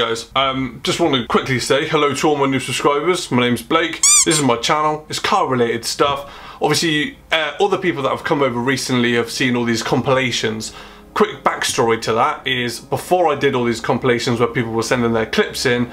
guys, just want to quickly say hello to all my new subscribers. My name's Blake, this is my channel, it's car related stuff. Obviously all the people that have come over recently have seen all these compilations. Quick backstory to that is, before I did all these compilations where people were sending their clips in,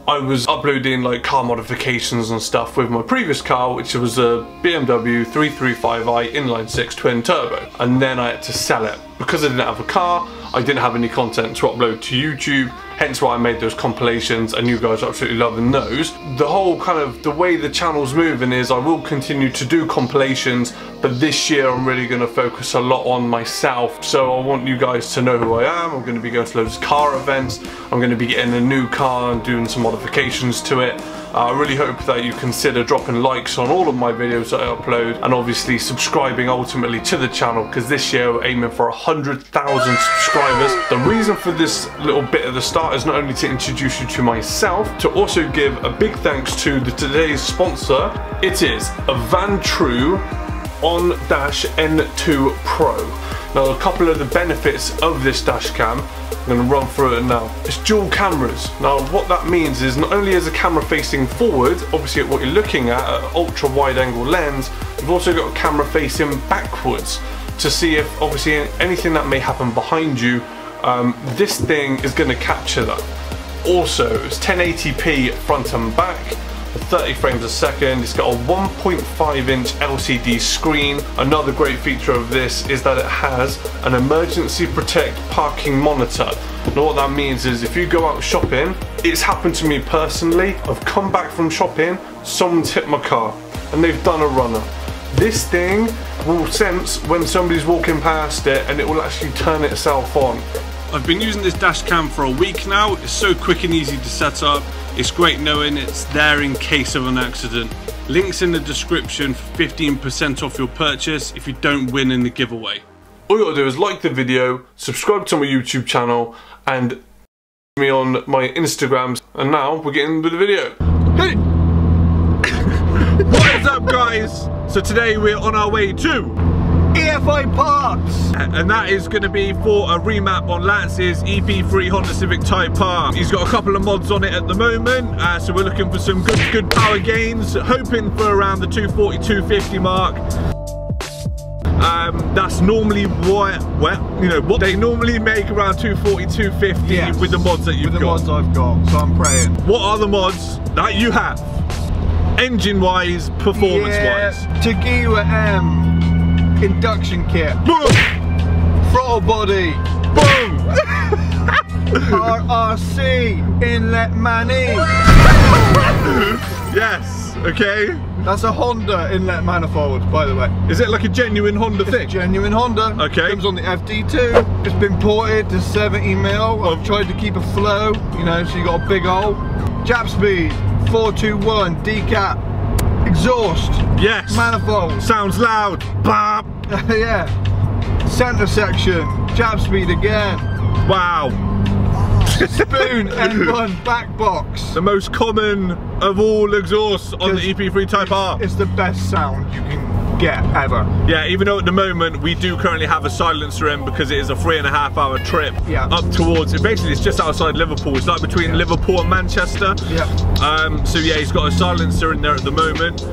I was uploading like car modifications and stuff with my previous car, which was a BMW 335i inline 6 twin turbo, and then I had to sell it. Because I didn't have a car, I didn't have any content to upload to YouTube, hence why I made those compilations, and you guys are absolutely loving those. The whole kind of, the way the channel's moving is I will continue to do compilations, but this year I'm really going to focus a lot on myself. So I want you guys to know who I am. I'm going to be going to loads of car events, I'm going to be getting a new car and doing some modifications to it. I really hope that you consider dropping likes on all of my videos that I upload, and obviously subscribing ultimately to the channel, because this year we're aiming for 100,000 subscribers. The reason for this little bit at the start is not only to introduce you to myself, to also give a big thanks to today's sponsor. It is a Vantrue On-N2 Pro. Now, a couple of the benefits of this dash cam, I'm going to run through it now. It's dual cameras. Now what that means is, not only is a camera facing forward, obviously at what you're looking at, an ultra wide angle lens, you've also got a camera facing backwards to see if obviously anything that may happen behind you, this thing is going to capture that. Also, it's 1080p front and back, 30 frames a second. It's got a 1.5 inch LCD screen. Another great feature of this is that it has an emergency protect parking monitor. Now what that means is, if you go out shopping, it's happened to me personally, I've come back from shopping, someone's hit my car and they've done a runner. This thing will sense when somebody's walking past it, and it will actually turn itself on. I've been using this dash cam for a week now. It's so quick and easy to set up. It's great knowing it's there in case of an accident. Links in the description for 15% off your purchase if you don't win in the giveaway. All you gotta do is like the video, subscribe to my YouTube channel, and me on my Instagrams. And now we're getting with the video. Hey! What is up, guys? So today we're on our way to EFI parts, and that is going to be for a remap on Lance's EP3 Honda Civic Type R. He's got a couple of mods on it at the moment, so we're looking for some good power gains, hoping for around the 240, 250 mark. That's normally what they normally make, around 240, 250, yes, with the mods that you've got. With the mods I've got, so I'm praying. What are the mods that you have, engine wise, performance wise? Tagiwa M induction kit. Boom! Throttle body. Boom! RRC inlet mani. Yes, okay. That's a Honda inlet manifold, by the way. Is it like a genuine Honda thing? Genuine Honda. Okay. Comes on the FD2. It's been ported to 70mm. I've tried to keep a flow, you know, so you got a big hole. Jap speed, 421, decap. Exhaust. Yes. Manifold. Sounds loud. Bam. Yeah. Center section. Jab speed again. Wow. Spoon N1 back box. The most common of all exhausts on the EP3 Type R. It's the best sound you can get ever. Yeah, even though at the moment we do currently have a silencer in, because it is a 3.5 hour trip up towards it. Basically it's just outside Liverpool. It's like between Liverpool and Manchester. So yeah, he's got a silencer in there at the moment.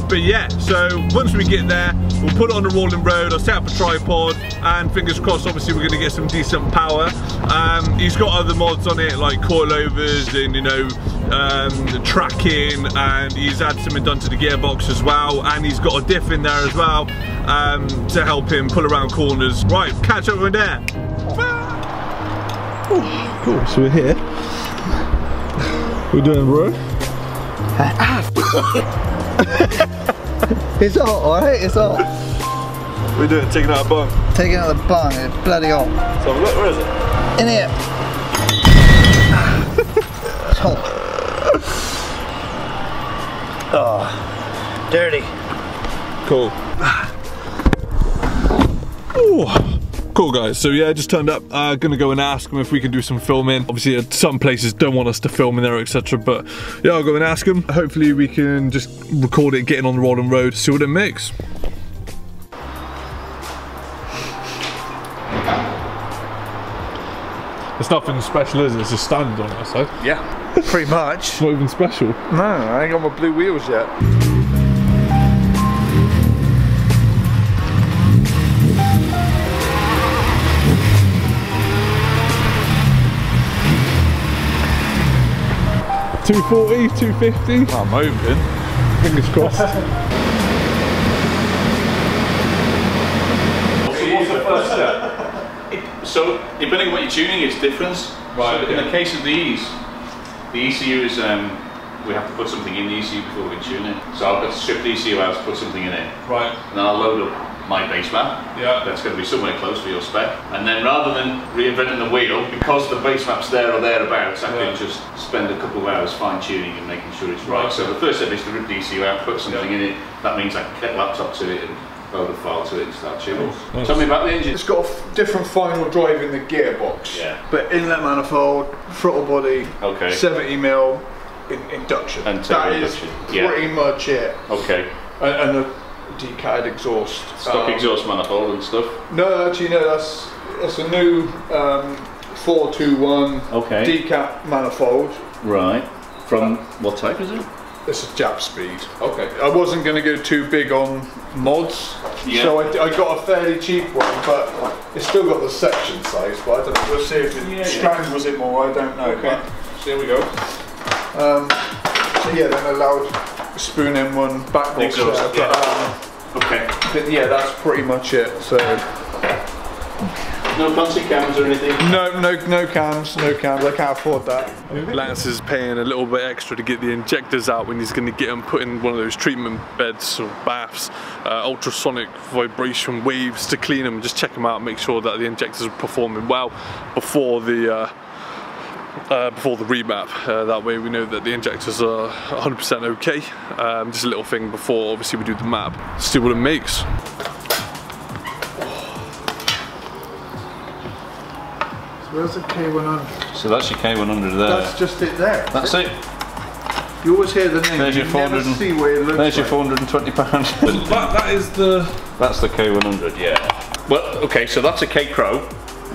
But yeah, so once we get there, we'll put it on the rolling road. I'll set up a tripod, and fingers crossed obviously we're going to get some decent power. He's got other mods on it like coilovers and, you know, tracking, and he's had something done to the gearbox as well, and he's got a diff in there as well to help him pull around corners. Right, catch up with there. Cool, so we're here. We're doing, bro. It's hot, alright? It's hot. We're doing taking out a bung. Taking out the bung, it's bloody hot. So look, where is it? In here. It's hot. Oh, dirty. Cool. Ooh. Cool guys, so yeah, just turned up, gonna go and ask them if we can do some filming. Obviously some places don't want us to film in there, etc, but yeah, I'll go and ask them. Hopefully we can just record it getting on the rolling road, see what it makes. It's nothing special, is it? It's just standard on that side. Yeah, pretty much. It's not even special. No, I ain't got my blue wheels yet. $240, $250. I'm hoping. Fingers crossed. What's the first step? So, depending on what you're tuning, it's different. Right, So in the case of these, the ECU is, we have to put something in the ECU before we can tune it. So I've got to strip the ECU out, put something in it. Right. And then I'll load up my base map. Yeah. That's going to be somewhere close for your spec. And then rather than reinventing the wheel, because the base map's there or thereabouts, I can just spend a couple of hours fine tuning and making sure it's right. So the first step is to rip the ECU out, put something in it. That means I can get laptop to it and load a file to it and start tuning. Nice. Tell me about the engine. It's got a different final drive in the gearbox. Yeah. But inlet manifold, throttle body, Okay. 70mm induction. And that induction. is pretty much it. Okay. And a decatted exhaust. Stock exhaust manifold and stuff. No, actually no, that's a new 421 Okay. decat manifold. Right. From what type is it? This is Jap speed. Okay. I wasn't going to go too big on mods, so I got a fairly cheap one, but it's still got the section size, but I don't know, we'll see if it strangles it more, I don't know. Okay. So here we go. So yeah, then a loud spoon M1 back box Exhaust, there, Okay. but yeah, that's pretty much it. So No fancy cams or anything? no cams, I can't afford that. Lance is paying a little bit extra to get the injectors out when he's going to get them put in one of those treatment beds or baths, ultrasonic vibration waves to clean them, just check them out, make sure that the injectors are performing well before the remap. That way we know that the injectors are 100% okay. Just a little thing before obviously we do the map. See what it makes. Where's the K100? So that's your K100 there. That's just it there. That's it. You always hear the name, There's your you never 400 see what it looks There's your like. £420. That is the... That's the K100, yeah. Well, okay, so that's a K Pro.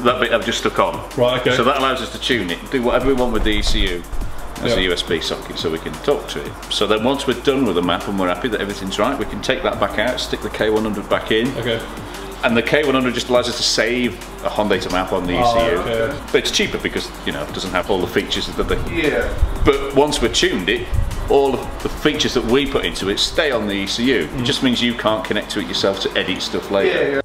That bit I've just stuck on. Right, okay. So that allows us to tune it, do whatever we want with the ECU as a USB socket, so we can talk to it. So then once we're done with the map and we're happy that everything's right, we can take that back out, stick the K100 back in. Okay. And the K100 just allows us to save a Honda map on the ECU. Okay. But it's cheaper because, you know, it doesn't have all the features that the... Yeah. But once we've tuned it, all of the features that we put into it stay on the ECU. It just means you can't connect to it yourself to edit stuff later. Yeah.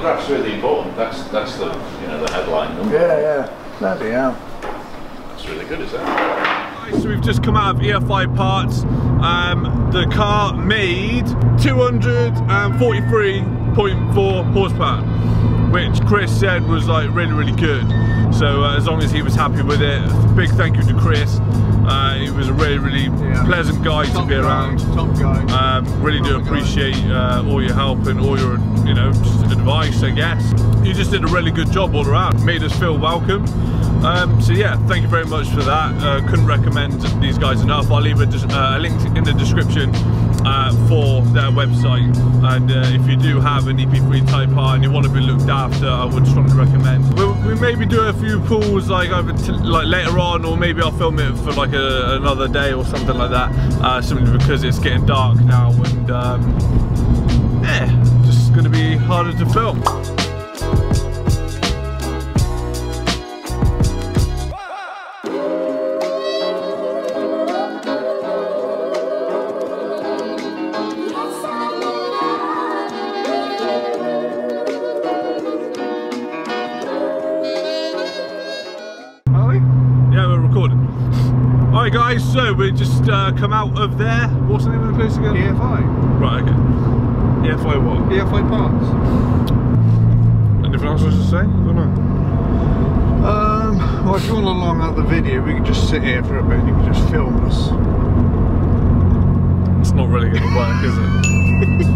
That's really important. That's the, you know, the headline number. Yeah. Bloody hell. That's really good, is that? So we've just come out of EFI parts. The car made 243.4 horsepower, which Chris said was like really good. So as long as he was happy with it, big thank you to Chris. He was a really pleasant guy to be around. Top guy. Really do appreciate all your help and all your, you know, just advice, I guess. you just did a really good job all around. Made us feel welcome. So yeah, thank you very much for that. Couldn't recommend these guys enough. I'll leave a link in the description for their website, and if you do have an EP3 Type R and you want to be looked after, I would strongly recommend. We maybe do a few pulls like later on, or maybe I'll film it for like another day or something like that, simply because it's getting dark now, and yeah, just going to be harder to film. Alright guys, so we just come out of there. What's the name of the place again? EFI. Right, okay. EFI what? EFI Parts. Anything else I should say? I don't know. Well, if you want to long out the video, we can just sit here for a bit and you can just film us. It's not really going to work, is it?